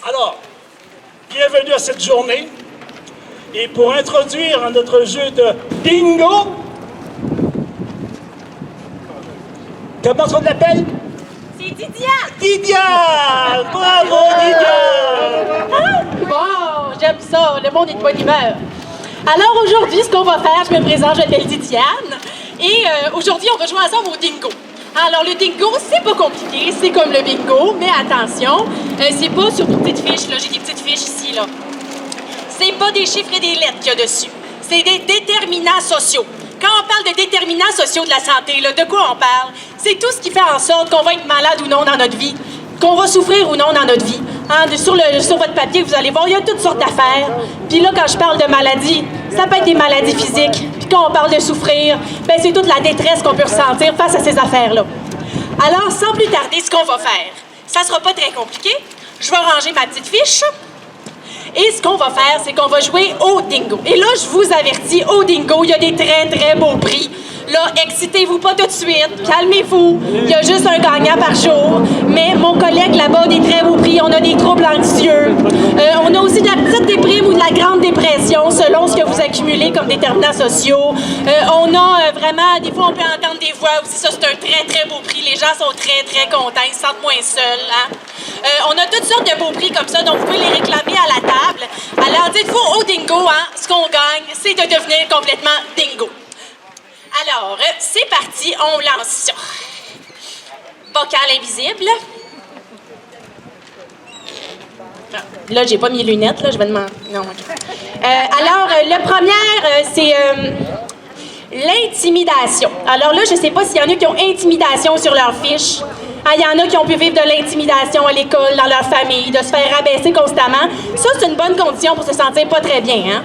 Alors, bienvenue à cette journée. Et pour introduire notre jeu de bingo, comment on l'appelle? C'est Didiane! Didiane! Bravo, Didiane! Bon, j'aime ça, le monde est de bonne humeur. Alors aujourd'hui, ce qu'on va faire, je me présente, je m'appelle Didiane. Et aujourd'hui, on va jouer ensemble au dingo. Alors le dingo, c'est pas compliqué, c'est comme le bingo, mais attention, c'est pas sur des petites fiches, là, j'ai des petites fiches ici, là. C'est pas des chiffres et des lettres qu'il y a dessus. C'est des déterminants sociaux. Quand on parle de déterminants sociaux de la santé, là, de quoi on parle? C'est tout ce qui fait en sorte qu'on va être malade ou non dans notre vie, qu'on va souffrir ou non dans notre vie. Hein, sur votre papier, vous allez voir, il y a toutes sortes d'affaires. Puis là, quand je parle de maladies, ça peut être des maladies physiques. Puis quand on parle de souffrir, ben c'est toute la détresse qu'on peut ressentir face à ces affaires-là. Alors, sans plus tarder, ce qu'on va faire, ça sera pas très compliqué. Je vais ranger ma petite fiche. Et ce qu'on va faire, c'est qu'on va jouer au dingo. Et là, je vous avertis, au dingo, il y a des très, très beaux prix. Là, excitez-vous pas tout de suite, calmez-vous. Il y a juste un gagnant par jour. Mais mon collègue là-bas a des très beaux prix. On a des troubles anxieux. On a aussi de la petite déprime ou de la grande dépression, selon ce que vous accumulez comme déterminants sociaux. On a vraiment, des fois, on peut entendre des voix aussi. Ça, c'est un très, très beau prix. Les gens sont très, très contents. Ils se sentent moins seuls. Hein? On a toutes sortes de beaux prix comme ça, donc vous pouvez les réclamer à la table. Alors, dites-vous au dingo, hein, ce qu'on gagne, c'est de devenir complètement dingo. Alors, c'est parti, on lance ça. Bocal invisible. Ah, là, j'ai pas mes lunettes, là, je vais demander. Non, OK. Alors, le premier, c'est l'intimidation. Alors là, je sais pas s'il y en a qui ont intimidation sur leur fiche. Ah, il y en a qui ont pu vivre de l'intimidation à l'école, dans leur famille, de se faire rabaisser constamment. Ça, c'est une bonne condition pour se sentir pas très bien, hein?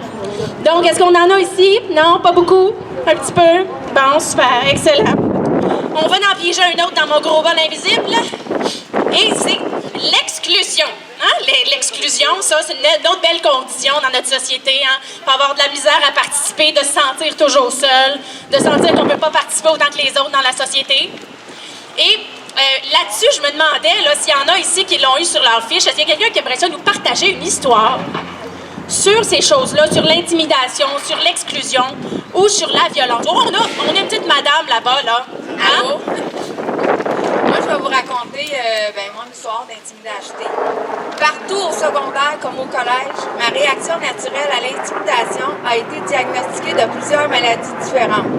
Donc, est-ce qu'on en a ici? Non, pas beaucoup? Un petit peu? Bon, super, excellent. On va en piéger un autre dans mon gros bol invisible. Et c'est l'exclusion. Hein? L'exclusion, ça, c'est une autre belle condition dans notre société. Hein? Pour avoir de la misère à participer, de se sentir toujours seul, de sentir qu'on ne peut pas participer autant que les autres dans la société. Et là-dessus, je me demandais là, s'il y en a ici qui l'ont eu sur leur fiche. Est-ce qu'il y a quelqu'un qui aimerait ça nous partager une histoire sur ces choses-là, sur l'intimidation, sur l'exclusion ou sur la violence? Oh, on a une petite madame là-bas, là. Hein? Allô? Moi, je vais vous raconter mon histoire d'intimidation. Partout au secondaire comme au collège, ma réaction naturelle à l'intimidation a été diagnostiquée de plusieurs maladies différentes.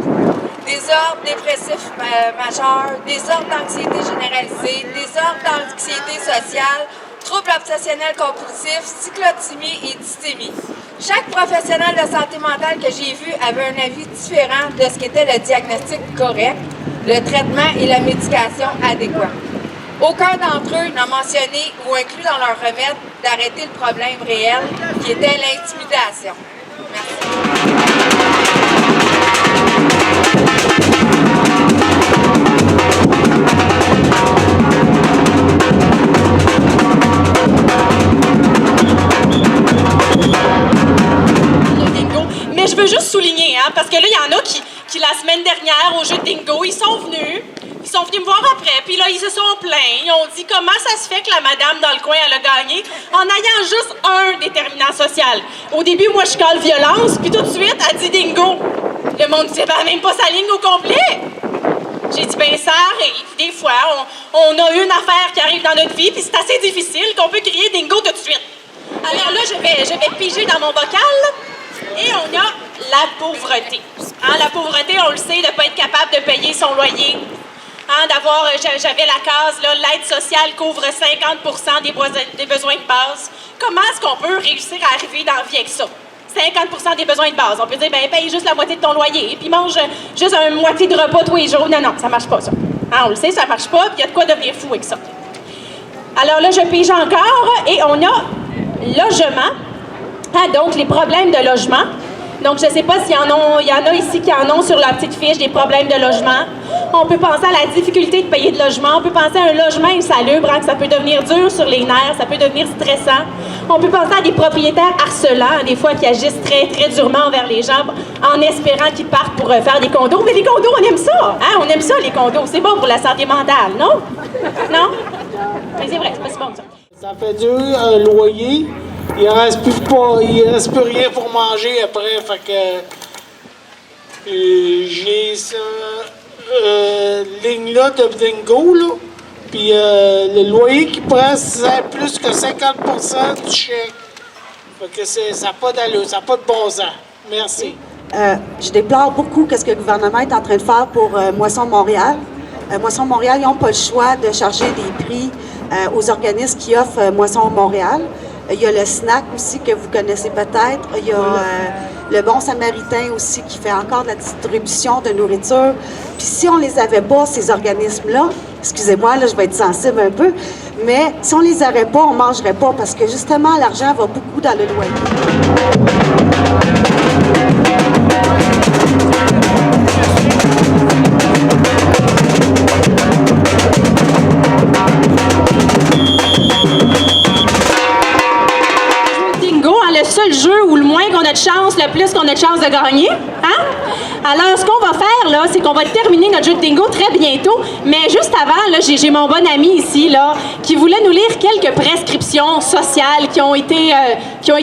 Désordre dépressif majeur, désordre d'anxiété généralisée, désordre d'anxiété sociale, troubles obsessionnels compulsifs, cyclothymie et dysthymie. Chaque professionnel de santé mentale que j'ai vu avait un avis différent de ce qu'était le diagnostic correct, le traitement et la médication adéquate. Aucun d'entre eux n'a mentionné ou inclus dans leur remède d'arrêter le problème réel qui était l'intimidation. Merci. Mais je veux juste souligner, hein, parce que là, il y en a qui la semaine dernière, au jeu de dingo, ils sont venus me voir après, puis là, ils se sont plaints. Ils ont dit comment ça se fait que la madame dans le coin, elle a gagné en ayant juste un déterminant social. Au début, moi, je colle violence, puis tout de suite, elle dit dingo. Le monde disait, ben, même pas sa ligne au complet. J'ai dit, ben, ça arrive. Des fois, on a une affaire qui arrive dans notre vie, puis c'est assez difficile qu'on peut crier dingo tout de suite. Alors là, je vais piger dans mon bocal. Et on a la pauvreté. Hein, la pauvreté, on le sait, de ne pas être capable de payer son loyer. Hein, j'avais la case, là, l'aide sociale couvre 50% des besoins de base. Comment est-ce qu'on peut réussir à arriver dans la vie avec ça? 50% des besoins de base. On peut dire, ben, paye juste la moitié de ton loyer, et puis mange juste une moitié de repas tous les jours. Non, ça marche pas, ça. Hein, on le sait, ça marche pas, puis il y a de quoi devenir fou avec ça. Alors là, je pige encore, et on a logement. Ah, donc, les problèmes de logement. Donc, je ne sais pas s'il y en a ici qui en ont sur leur petite fiche des problèmes de logement. On peut penser à la difficulté de payer de logement. On peut penser à un logement insalubre, hein, que ça peut devenir dur sur les nerfs, ça peut devenir stressant. On peut penser à des propriétaires harcelants, des fois qui agissent très, très durement envers les gens en espérant qu'ils partent pour faire des condos. Mais les condos, on aime ça. Hein? On aime ça, les condos. C'est bon pour la santé mentale, non? Non? Mais c'est vrai, c'est pas si bon que ça. Ça fait dur, un loyer. Il reste plus rien pour manger après. Fait que j'ai ça ligne-là de Dingo, là. Puis le loyer qui prend, c'est plus que 50% du chèque. Fait que ça n'a pas d'allure, ça n'a pas de bon sens. Merci. Je déplore beaucoup ce que le gouvernement est en train de faire pour Moisson Montréal. Moisson Montréal, ils n'ont pas le choix de charger des prix aux organismes qui offrent Moisson Montréal. Il y a le snack aussi que vous connaissez peut-être. Il y a le Bon Samaritain aussi qui fait encore de la distribution de nourriture. Puis si on les avait pas, ces organismes-là, excusez-moi, là, je vais être sensible un peu, mais si on les aurait pas, on mangerait pas parce que justement, l'argent va beaucoup dans le loyer. Le seul jeu où le moins qu'on a de chance, le plus qu'on a de chance de gagner. Hein? Alors, ce qu'on va faire, là, c'est qu'on va terminer notre jeu de Dingo très bientôt. Mais juste avant, là, j'ai mon bon ami ici, là, qui voulait nous lire quelques prescriptions sociales qui ont été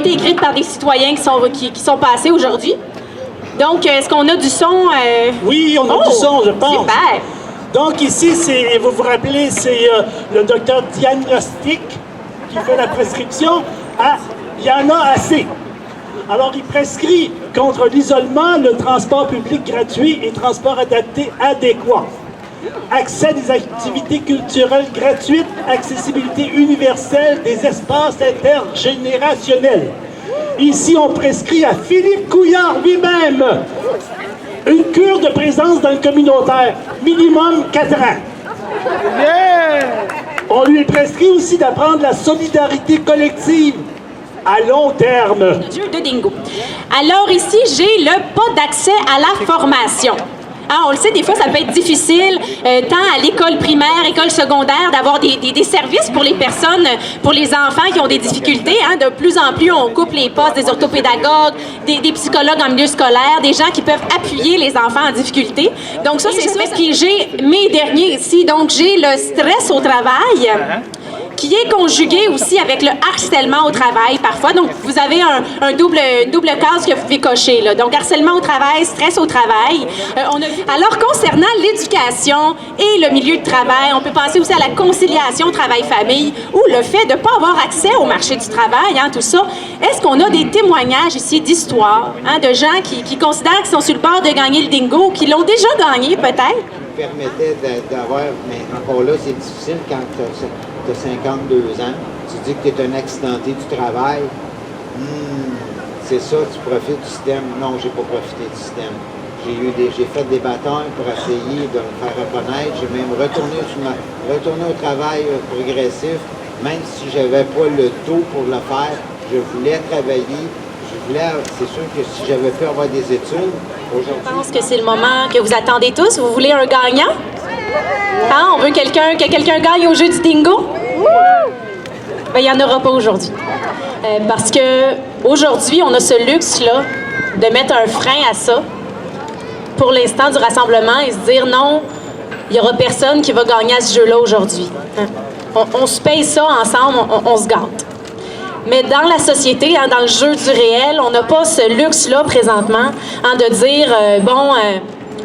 écrites par des citoyens qui sont passés aujourd'hui. Donc, est-ce qu'on a du son? Oui, on a du son, je pense. Super. Donc ici, vous vous rappelez, c'est le docteur Diagnostic qui fait la prescription. Ah, il y en a assez. Alors, il prescrit contre l'isolement, le transport public gratuit et transport adapté adéquat. Accès à des activités culturelles gratuites, accessibilité universelle des espaces intergénérationnels. Ici, on prescrit à Philippe Couillard lui-même une cure de présence dans le communautaire, minimum 4 ans. Yeah! On lui prescrit aussi d'apprendre la solidarité collective à long terme. Jeu de Dingo. Alors ici, j'ai le pas d'accès à la formation. Ah, on le sait, des fois, ça peut être difficile, tant à l'école primaire, école secondaire, d'avoir des services pour les personnes, pour les enfants qui ont des difficultés. Hein. De plus en plus, on coupe les postes des orthopédagogues, des psychologues en milieu scolaire, des gens qui peuvent appuyer les enfants en difficulté. Donc ça, c'est ça. Puis j'ai mes derniers ici. Donc, j'ai le stress au travail, qui est conjugué aussi avec le harcèlement au travail parfois. Donc, vous avez une double case que vous pouvez cocher. Là. Donc, harcèlement au travail, stress au travail. Alors, concernant l'éducation et le milieu de travail, on peut penser aussi à la conciliation travail-famille ou le fait de ne pas avoir accès au marché du travail, hein, tout ça. Est-ce qu'on a des témoignages ici d'histoires, hein, de gens qui considèrent qu'ils sont sur le bord de gagner le Dingo ou qui l'ont déjà gagné, peut-être? Permettait d'avoir, mais encore là, c'est difficile quand tu as 52 ans, tu dis que tu es un accidenté du travail, c'est ça, tu profites du système. Non, j'ai pas profité du système. J'ai fait des batailles pour essayer de me faire reconnaître. J'ai même retourné au travail progressif, même si j'avais pas le taux pour le faire. Je voulais travailler. C'est sûr que si j'avais pu avoir des études, aujourd'hui... Je pense que c'est le moment que vous attendez tous. Vous voulez un gagnant? Hein? On veut que quelqu'un gagne au jeu du Dingo? Ben, il n'y en aura pas aujourd'hui. Parce que aujourd'hui, on a ce luxe-là de mettre un frein à ça pour l'instant du rassemblement et se dire non, il n'y aura personne qui va gagner à ce jeu-là aujourd'hui. Hein? On se paye ça ensemble, on se gâte. Mais dans la société, hein, dans le jeu du réel, on n'a pas ce luxe-là présentement hein, de dire,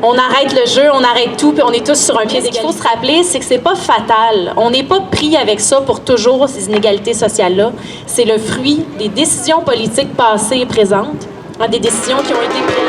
on arrête le jeu, on arrête tout, puis on est tous sur un pied d'égalité. Ce qu'il faut se rappeler, c'est que c'est pas fatal. On n'est pas pris avec ça pour toujours, ces inégalités sociales-là. C'est le fruit des décisions politiques passées et présentes, hein, des décisions qui ont été prises.